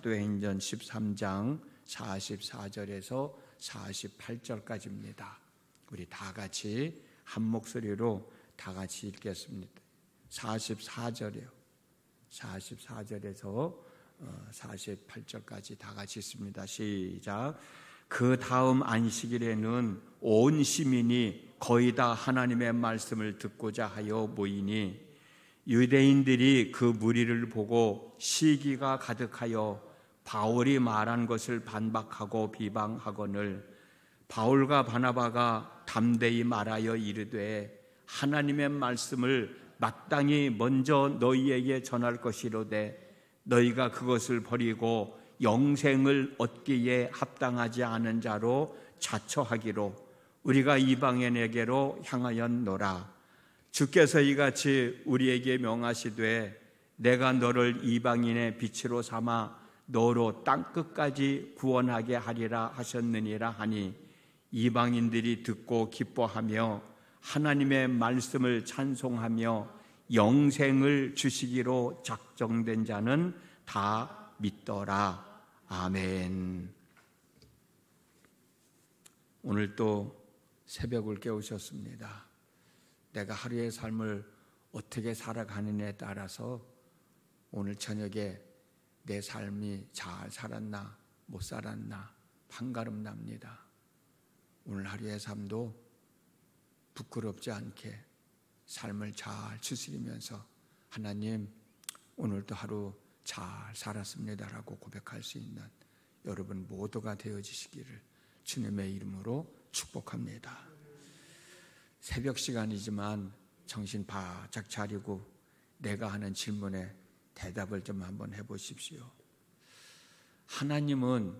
사도행전 13장 44절에서 48절까지입니다. 우리 다 같이 한 목소리로 다 같이 읽겠습니다. 44절이요. 44절에서 48절까지 다 같이 있습니다. 시작. 그 다음 안식일에는 온 시민이 거의 다 하나님의 말씀을 듣고자 하여 모이니 유대인들이 그 무리를 보고 시기가 가득하여 바울이 말한 것을 반박하고 비방하거늘 바울과 바나바가 담대히 말하여 이르되 하나님의 말씀을 마땅히 먼저 너희에게 전할 것이로되 너희가 그것을 버리고 영생을 얻기에 합당하지 않은 자로 자처하기로 우리가 이방인에게로 향하였노라. 주께서 이같이 우리에게 명하시되 내가 너를 이방인의 빛으로 삼아 너로 땅끝까지 구원하게 하리라 하셨느니라 하니 이방인들이 듣고 기뻐하며 하나님의 말씀을 찬송하며 영생을 주시기로 작정된 자는 다 믿더라. 아멘. 오늘 또 새벽을 깨우셨습니다. 내가 하루의 삶을 어떻게 살아가느냐에 따라서 오늘 저녁에 내 삶이 잘 살았나 못 살았나 판가름 납니다. 오늘 하루의 삶도 부끄럽지 않게 삶을 잘 추스리면서 하나님 오늘도 하루 잘 살았습니다라고 고백할 수 있는 여러분 모두가 되어지시기를 주님의 이름으로 축복합니다. 새벽 시간이지만 정신 바짝 차리고 내가 하는 질문에 대답을 좀 한번 해보십시오. 하나님은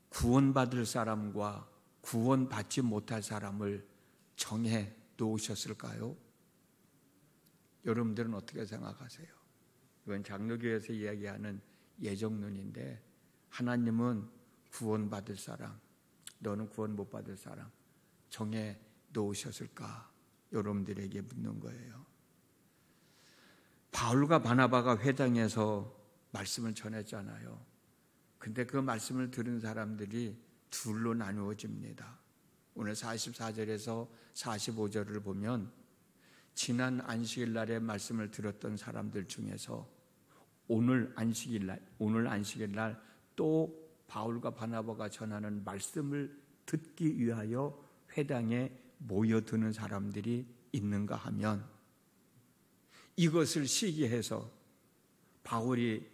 구원받을 사람과 구원받지 못할 사람을 정해 놓으셨을까요? 여러분들은 어떻게 생각하세요? 이건 장로교에서 이야기하는 예정론인데 하나님은 구원받을 사람, 너는 구원 못 받을 사람 정해 놓으셨을까? 여러분들에게 묻는 거예요. 바울과 바나바가 회당에서 말씀을 전했잖아요. 근데 그 말씀을 들은 사람들이 둘로 나누어집니다. 오늘 44절에서 45절을 보면 지난 안식일 날에 말씀을 들었던 사람들 중에서 오늘 안식일 날 또 바울과 바나바가 전하는 말씀을 듣기 위하여 회당에 모여드는 사람들이 있는가 하면 이것을 시기해서 바울이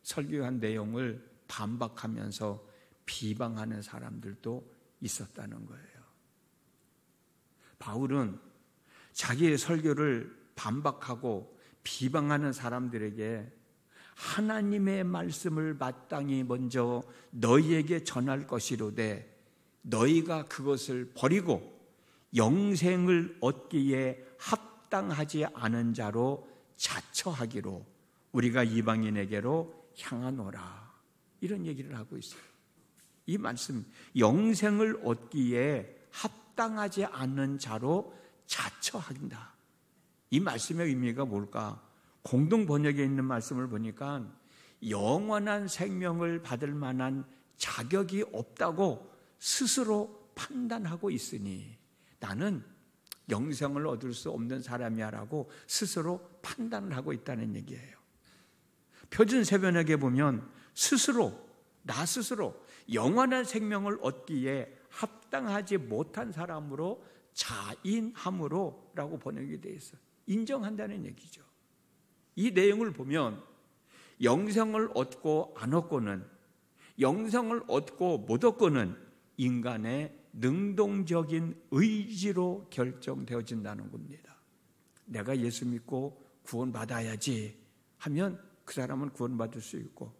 설교한 내용을 반박하면서 비방하는 사람들도 있었다는 거예요. 바울은 자기의 설교를 반박하고 비방하는 사람들에게 하나님의 말씀을 마땅히 먼저 너희에게 전할 것이로되 너희가 그것을 버리고 영생을 얻기에 합당하지 않은 자로 자처하기로 우리가 이방인에게로 향하노라. 이런 얘기를 하고 있어요. 이 말씀, 영생을 얻기에 합당하지 않은 자로 자처한다. 이 말씀의 의미가 뭘까? 공동 번역에 있는 말씀을 보니까 영원한 생명을 받을 만한 자격이 없다고 스스로 판단하고 있으니 나는 영생을 얻을 수 없는 사람이야 라고 스스로 판단을 하고 있다는 얘기예요. 표준 세번역에 보면 나 스스로 영원한 생명을 얻기에 합당하지 못한 사람으로 자인함으로 라고 번역이 되어 있어요. 인정한다는 얘기죠. 이 내용을 보면 영생을 얻고 안 얻고는, 영생을 얻고 못 얻고는 인간의 능동적인 의지로 결정되어진다는 겁니다. 내가 예수 믿고 구원받아야지 하면 그 사람은 구원받을 수 있고,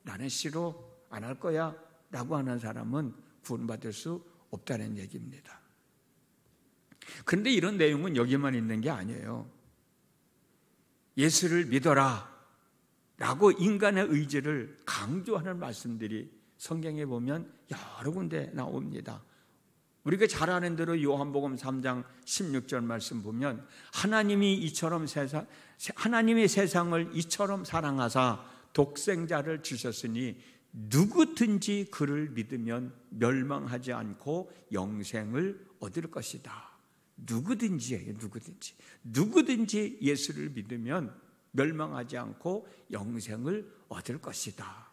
나는 싫어 안 할 거야 라고 하는 사람은 구원받을 수 없다는 얘기입니다. 그런데 이런 내용은 여기만 있는 게 아니에요. 예수를 믿어라 라고 인간의 의지를 강조하는 말씀들이 성경에 보면 여러 군데 나옵니다. 우리가 잘 아는 대로 요한복음 3장 16절 말씀 보면 하나님이 세상을 이처럼 사랑하사 독생자를 주셨으니 누구든지 그를 믿으면 멸망하지 않고 영생을 얻을 것이다. 누구든지예요. 누구든지 예수를 믿으면 멸망하지 않고 영생을 얻을 것이다.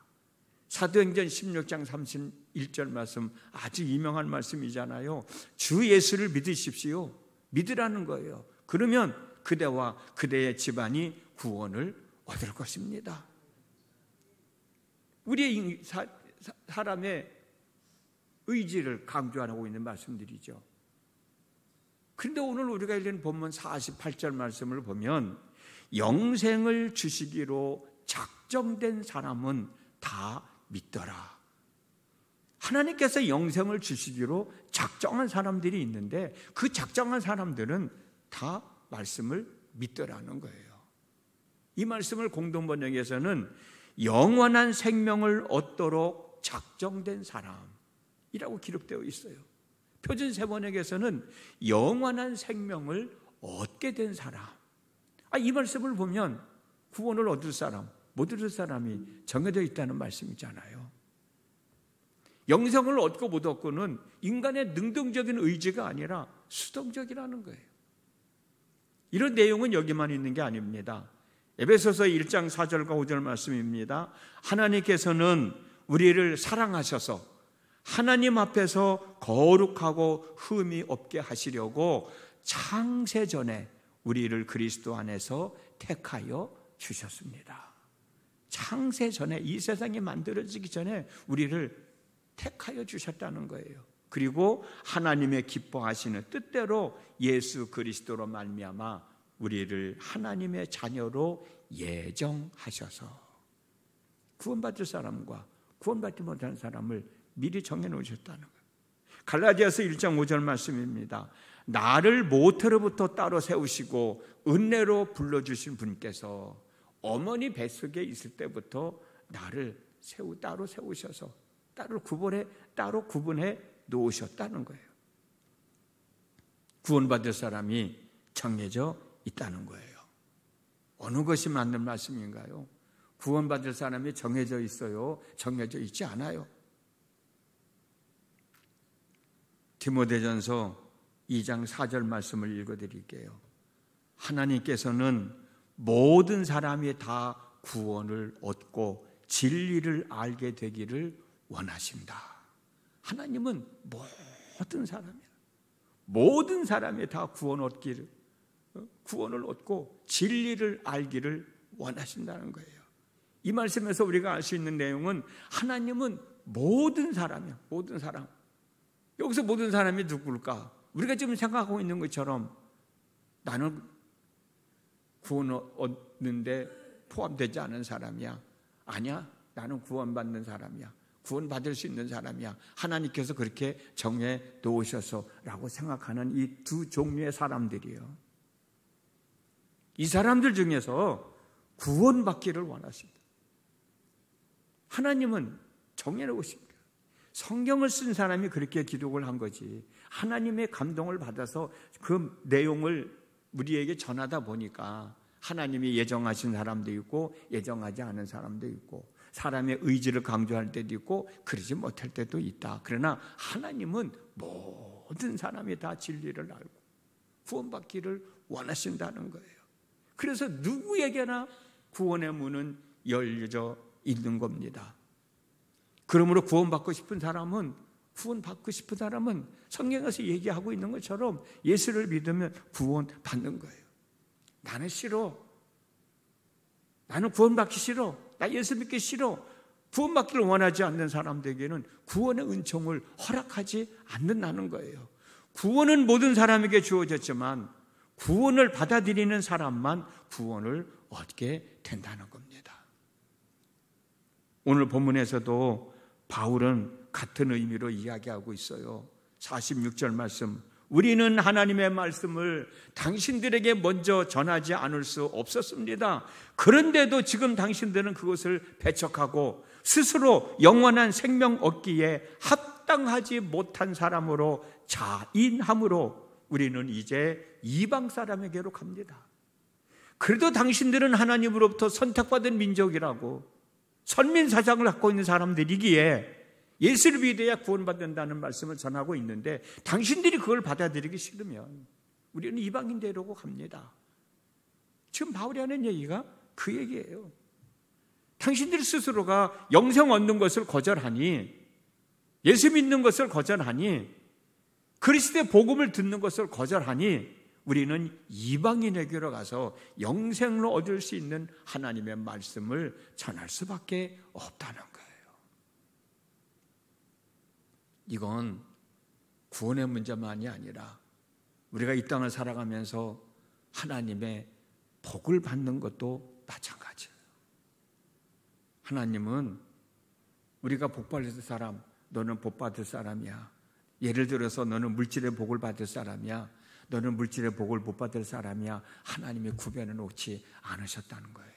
사도행전 16장 31절 말씀, 아주 유명한 말씀이잖아요. 주 예수를 믿으십시오. 믿으라는 거예요. 그러면 그대와 그대의 집안이 구원을 얻을 것입니다. 우리의 사람의 의지를 강조하고 있는 말씀들이죠. 그런데 오늘 우리가 읽는 본문 48절 말씀을 보면 영생을 주시기로 작정된 사람은 다 믿더라. 하나님께서 영생을 주시기로 작정한 사람들이 있는데 그 작정한 사람들은 다 말씀을 믿더라는 거예요. 이 말씀을 공동번역에서는 영원한 생명을 얻도록 작정된 사람이라고 기록되어 있어요. 표준세번역에서는 영원한 생명을 얻게 된 사람. 이 말씀을 보면 구원을 얻을 사람, 못 얻을 사람이 정해져 있다는 말씀이잖아요. 영생을 얻고 못 얻고는 인간의 능동적인 의지가 아니라 수동적이라는 거예요. 이런 내용은 여기만 있는 게 아닙니다. 에베소서 1장 4절과 5절 말씀입니다. 하나님께서는 우리를 사랑하셔서 하나님 앞에서 거룩하고 흠이 없게 하시려고 창세전에 우리를 그리스도 안에서 택하여 주셨습니다. 창세전에, 이 세상이 만들어지기 전에 우리를 택하여 주셨다는 거예요. 그리고 하나님의 기뻐하시는 뜻대로 예수 그리스도로 말미암아 우리를 하나님의 자녀로 예정하셔서 구원받을 사람과 구원받지 못하는 사람을 미리 정해놓으셨다는 거예요. 갈라디아서 1장 5절 말씀입니다. 나를 모태로부터 따로 세우시고 은혜로 불러주신 분께서 어머니 뱃속에 있을 때부터 나를 따로 세우셔서 따로 구분해 놓으셨다는 거예요. 구원받을 사람이 정해져 있다는 거예요. 어느 것이 맞는 말씀인가요? 구원받을 사람이 정해져 있어요? 정해져 있지 않아요? 디모데전서 2장 4절 말씀을 읽어드릴게요. 하나님께서는 모든 사람이 다 구원을 얻고 진리를 알게 되기를 원하신다. 하나님은 모든 사람이 다 구원을 얻고 진리를 알기를 원하신다는 거예요. 이 말씀에서 우리가 알 수 있는 내용은 하나님은 모든 사람이야. 모든 사람. 여기서 모든 사람이 누굴까? 우리가 지금 생각하고 있는 것처럼 나는 구원 얻는데 포함되지 않은 사람이야. 아니야. 나는 구원받는 사람이야. 구원받을 수 있는 사람이야. 하나님께서 그렇게 정해 놓으셔서라고 생각하는 이 두 종류의 사람들이요. 이 사람들 중에서 구원받기를 원하십니다. 하나님은 정해놓으십니다. 성경을 쓴 사람이 그렇게 기록을 한 거지. 하나님의 감동을 받아서 그 내용을 우리에게 전하다 보니까 하나님이 예정하신 사람도 있고 예정하지 않은 사람도 있고 사람의 의지를 강조할 때도 있고 그러지 못할 때도 있다. 그러나 하나님은 모든 사람이 다 진리를 알고 구원받기를 원하신다는 거예요. 그래서 누구에게나 구원의 문은 열려져 있는 겁니다. 그러므로 구원받고 싶은 사람은 성경에서 얘기하고 있는 것처럼 예수를 믿으면 구원받는 거예요. 나는 싫어. 나는 구원받기 싫어. 나 예수 믿기 싫어. 구원받기를 원하지 않는 사람들에게는 구원의 은총을 허락하지 않는다는 거예요. 구원은 모든 사람에게 주어졌지만 구원을 받아들이는 사람만 구원을 얻게 된다는 겁니다. 오늘 본문에서도 바울은 같은 의미로 이야기하고 있어요. 46절 말씀. 우리는 하나님의 말씀을 당신들에게 먼저 전하지 않을 수 없었습니다. 그런데도 지금 당신들은 그것을 배척하고 스스로 영원한 생명 얻기에 합당하지 못한 사람으로 자인함으로 우리는 이제 이방 사람에게로 갑니다. 그래도 당신들은 하나님으로부터 선택받은 민족이라고 선민사상을 갖고 있는 사람들이기에 예수를 믿어야 구원받는다는 말씀을 전하고 있는데, 당신들이 그걸 받아들이기 싫으면 우리는 이방인 되려고 갑니다. 지금 바울이 하는 얘기가 그 얘기예요. 당신들 스스로가 영생 얻는 것을 거절하니, 예수 믿는 것을 거절하니, 그리스도의 복음을 듣는 것을 거절하니, 우리는 이방인에게로 가서 영생을 얻을 수 있는 하나님의 말씀을 전할 수밖에 없다는 거예요. 이건 구원의 문제만이 아니라 우리가 이 땅을 살아가면서 하나님의 복을 받는 것도 마찬가지예요. 하나님은 우리가 복 받을 사람, 너는 복 받을 사람이야. 예를 들어서 너는 물질의 복을 받을 사람이야, 너는 물질의 복을 못 받을 사람이야, 하나님의 구별해 놓지 않으셨다는 거예요.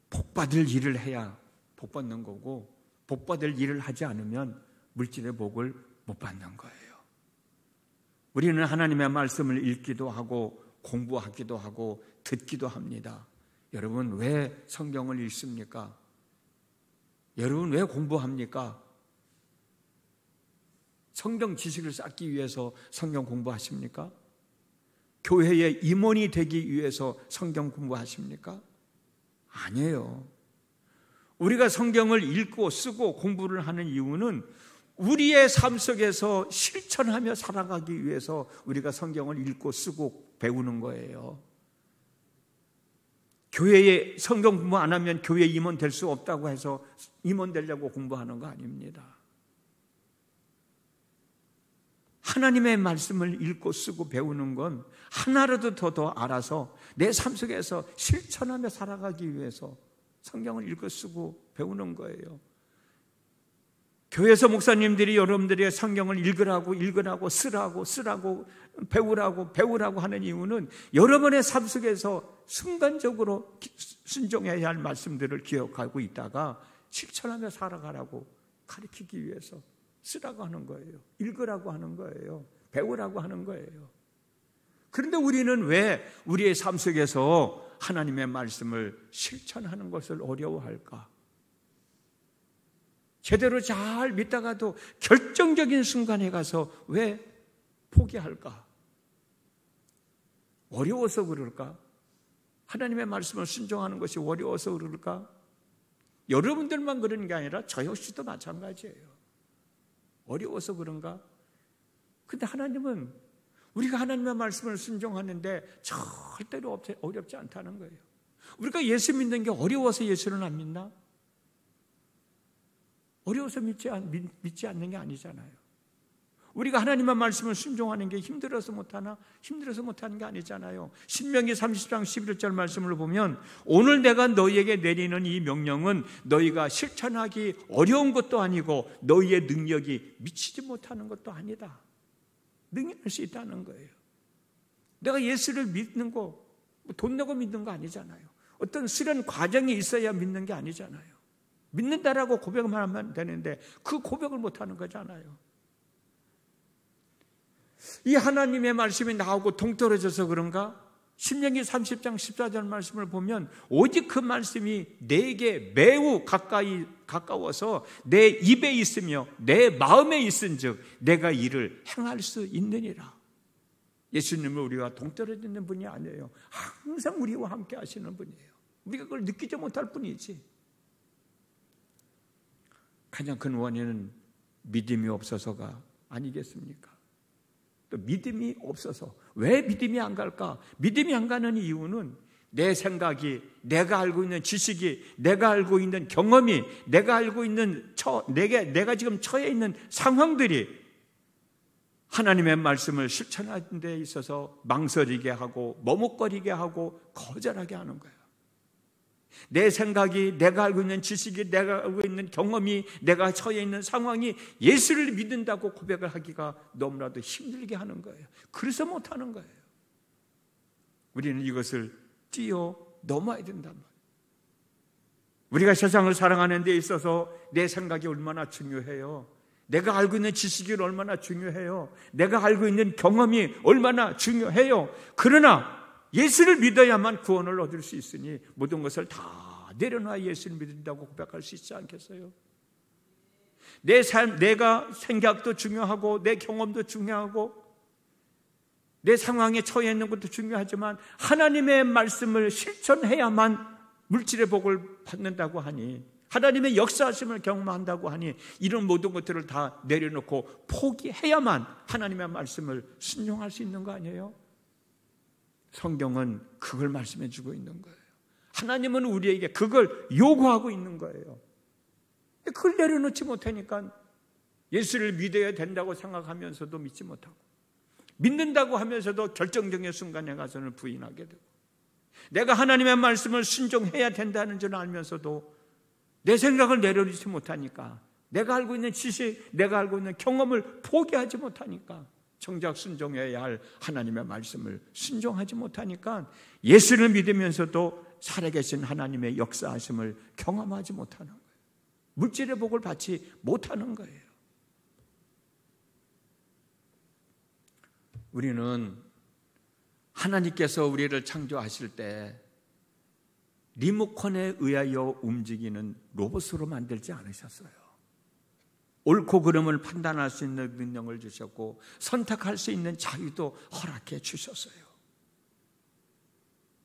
복 받을 일을 해야 복 받는 거고, 복 받을 일을 하지 않으면 물질의 복을 못 받는 거예요. 우리는 하나님의 말씀을 읽기도 하고 공부하기도 하고 듣기도 합니다. 여러분, 왜 성경을 읽습니까? 여러분, 왜 공부합니까? 성경 지식을 쌓기 위해서 성경 공부하십니까? 교회의 임원이 되기 위해서 성경 공부하십니까? 아니에요. 우리가 성경을 읽고 쓰고 공부를 하는 이유는 우리의 삶 속에서 실천하며 살아가기 위해서 우리가 성경을 읽고 쓰고 배우는 거예요. 교회에 성경 공부 안 하면 교회 임원 될 수 없다고 해서 임원 되려고 공부하는 거 아닙니다. 하나님의 말씀을 읽고 쓰고 배우는 건 하나라도 더 알아서 내 삶 속에서 실천하며 살아가기 위해서 성경을 읽고 쓰고 배우는 거예요. 교회에서 목사님들이 여러분들의 성경을 읽으라고 쓰라고 배우라고 하는 이유는 여러분의 삶 속에서 순간적으로 순종해야 할 말씀들을 기억하고 있다가 실천하며 살아가라고 가르치기 위해서 쓰라고 하는 거예요. 읽으라고 하는 거예요. 배우라고 하는 거예요. 그런데 우리는 왜 우리의 삶 속에서 하나님의 말씀을 실천하는 것을 어려워할까? 제대로 잘 믿다가도 결정적인 순간에 가서 왜 포기할까? 어려워서 그럴까? 하나님의 말씀을 순종하는 것이 어려워서 그럴까? 여러분들만 그런 게 아니라 저 역시도 마찬가지예요. 어려워서 그런가? 근데 하나님은 우리가 하나님의 말씀을 순종하는데 절대로 어렵지 않다는 거예요. 우리가 예수 믿는 게 어려워서 예수를 안 믿나? 어려워서 믿지 않는 게 아니잖아요. 우리가 하나님의 말씀을 순종하는 게 힘들어서 못하나? 힘들어서 못하는 게 아니잖아요. 신명기 30장 11절 말씀을 보면 오늘 내가 너희에게 내리는 이 명령은 너희가 실천하기 어려운 것도 아니고 너희의 능력이 미치지 못하는 것도 아니다. 능력할 수 있다는 거예요. 내가 예수를 믿는 거 돈 내고 믿는 거 아니잖아요. 어떤 수련 과정이 있어야 믿는 게 아니잖아요. 믿는다라고 고백만 하면 되는데 그 고백을 못하는 거잖아요. 이 하나님의 말씀이 나오고 동떨어져서 그런가? 신명기 30장 14절 말씀을 보면 오직 그 말씀이 내게 매우 가까워서 내 입에 있으며 내 마음에 있은즉 내가 이를 행할 수 있느니라. 예수님은 우리와 동떨어지는 분이 아니에요. 항상 우리와 함께 하시는 분이에요. 우리가 그걸 느끼지 못할 뿐이지. 가장 큰 원인은 믿음이 없어서가 아니겠습니까? 또 믿음이 없어서 왜 믿음이 안 갈까? 믿음이 안 가는 이유는 내 생각이, 내가 알고 있는 지식이, 내가 알고 있는 경험이, 내가 알고 있는 내가 지금 처해 있는 상황들이 하나님의 말씀을 실천하는 데 있어서 망설이게 하고 머뭇거리게 하고 거절하게 하는 거예요. 내 생각이, 내가 알고 있는 지식이, 내가 알고 있는 경험이, 내가 처해 있는 상황이 예수를 믿는다고 고백을 하기가 너무나도 힘들게 하는 거예요. 그래서 못하는 거예요. 우리는 이것을 뛰어넘어야 된단 말이에요. 우리가 세상을 살아가는 데 있어서 내 생각이 얼마나 중요해요. 내가 알고 있는 지식이 얼마나 중요해요. 내가 알고 있는 경험이 얼마나 중요해요. 그러나 예수를 믿어야만 구원을 얻을 수 있으니 모든 것을 다 내려놔 예수를 믿는다고 고백할 수 있지 않겠어요? 내 삶, 내가 생각도 중요하고 내 경험도 중요하고 내 상황에 처해 있는 것도 중요하지만 하나님의 말씀을 실천해야만 물질의 복을 받는다고 하니, 하나님의 역사하심을 경험한다고 하니, 이런 모든 것들을 다 내려놓고 포기해야만 하나님의 말씀을 순종할 수 있는 거 아니에요? 성경은 그걸 말씀해 주고 있는 거예요. 하나님은 우리에게 그걸 요구하고 있는 거예요. 그걸 내려놓지 못하니까 예수를 믿어야 된다고 생각하면서도 믿지 못하고, 믿는다고 하면서도 결정적인 순간에 가서는 부인하게 되고, 내가 하나님의 말씀을 순종해야 된다는 줄 알면서도 내 생각을 내려놓지 못하니까, 내가 알고 있는 지식, 내가 알고 있는 경험을 포기하지 못하니까, 정작 순종해야 할 하나님의 말씀을 순종하지 못하니까 예수를 믿으면서도 살아계신 하나님의 역사하심을 경험하지 못하는 거예요. 물질의 복을 받지 못하는 거예요. 우리는 하나님께서 우리를 창조하실 때 리모컨에 의하여 움직이는 로봇으로 만들지 않으셨어요. 옳고 그름을 판단할 수 있는 능력을 주셨고 선택할 수 있는 자유도 허락해 주셨어요.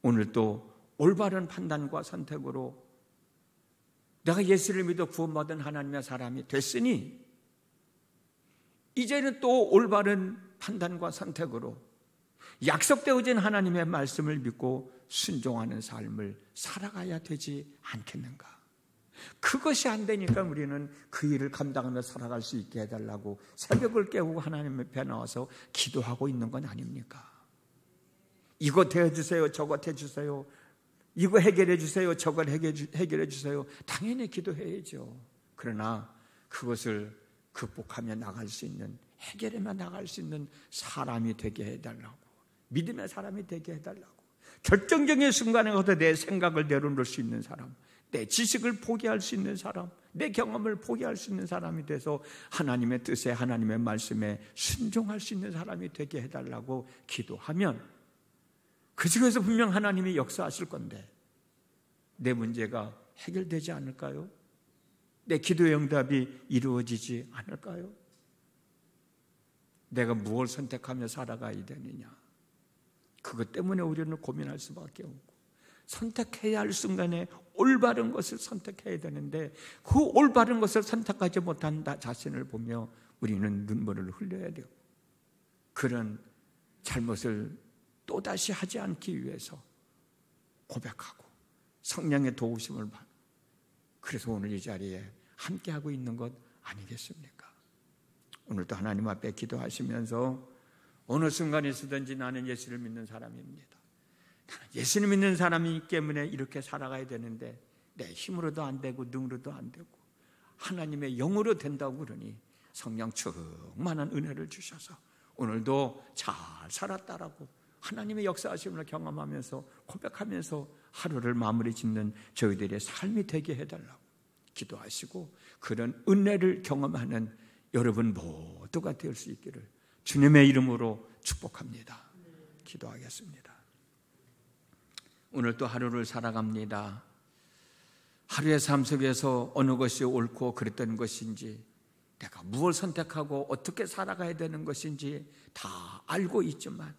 오늘도 올바른 판단과 선택으로 내가 예수를 믿어 구원받은 하나님의 사람이 됐으니 이제는 또 올바른 판단과 선택으로 약속되어진 하나님의 말씀을 믿고 순종하는 삶을 살아가야 되지 않겠는가? 그것이 안 되니까 우리는 그 일을 감당하며 살아갈 수 있게 해달라고 새벽을 깨우고 하나님 앞에 나와서 기도하고 있는 건 아닙니까? 이것 해주세요, 저것 해주세요, 이거 해결해 주세요, 저걸 해결해 주세요. 당연히 기도해야죠. 그러나 그것을 극복하며 나갈 수 있는, 해결하며 나갈 수 있는 사람이 되게 해달라고, 믿음의 사람이 되게 해달라고, 결정적인 순간에 가서 내 생각을 내려놓을 수 있는 사람, 내 지식을 포기할 수 있는 사람, 내 경험을 포기할 수 있는 사람이 돼서 하나님의 뜻에, 하나님의 말씀에 순종할 수 있는 사람이 되게 해달라고 기도하면 그 중에서 분명 하나님이 역사하실 건데 내 문제가 해결되지 않을까요? 내 기도의 응답이 이루어지지 않을까요? 내가 무엇을 선택하며 살아가야 되느냐, 그것 때문에 우리는 고민할 수밖에 없고, 선택해야 할 순간에 올바른 것을 선택해야 되는데 그 올바른 것을 선택하지 못한 나 자신을 보며 우리는 눈물을 흘려야 되고, 그런 잘못을 또다시 하지 않기 위해서 고백하고 성령의 도우심을 받고, 그래서 오늘 이 자리에 함께하고 있는 것 아니겠습니까? 오늘도 하나님 앞에 기도하시면서 어느 순간에서든지 나는 예수를 믿는 사람입니다, 예수를 믿는 사람이기 때문에 이렇게 살아가야 되는데 내 힘으로도 안 되고 능으로도 안 되고 하나님의 영으로 된다고 그러니 성령 충만한 은혜를 주셔서 오늘도 잘 살았다라고 하나님의 역사하심을 경험하면서 고백하면서 하루를 마무리 짓는 저희들의 삶이 되게 해달라고 기도하시고, 그런 은혜를 경험하는 여러분 모두가 될 수 있기를 주님의 이름으로 축복합니다. 기도하겠습니다. 오늘 또 하루를 살아갑니다. 하루의 삶 속에서 어느 것이 옳고 그랬던 것인지, 내가 무엇을 선택하고 어떻게 살아가야 되는 것인지 다 알고 있지만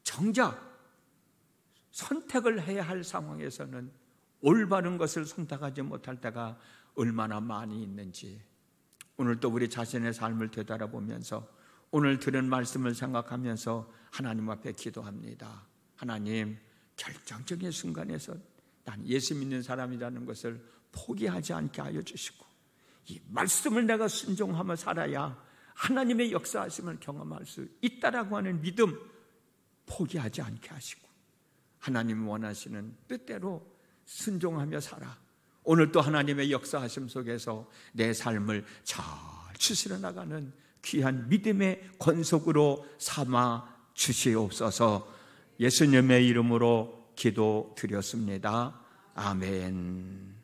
정작 선택을 해야 할 상황에서는 올바른 것을 선택하지 못할 때가 얼마나 많이 있는지, 오늘 또 우리 자신의 삶을 되돌아보면서 오늘 들은 말씀을 생각하면서 하나님 앞에 기도합니다. 하나님, 결정적인 순간에서 난 예수 믿는 사람이라는 것을 포기하지 않게 하여 주시고, 이 말씀을 내가 순종하며 살아야 하나님의 역사하심을 경험할 수 있다라고 하는 믿음 포기하지 않게 하시고, 하나님 원하시는 뜻대로 순종하며 살아 오늘 또 하나님의 역사하심 속에서 내 삶을 잘 추스려 나가는 귀한 믿음의 권속으로 삼아 주시옵소서. 예수님의 이름으로 기도드렸습니다. 아멘.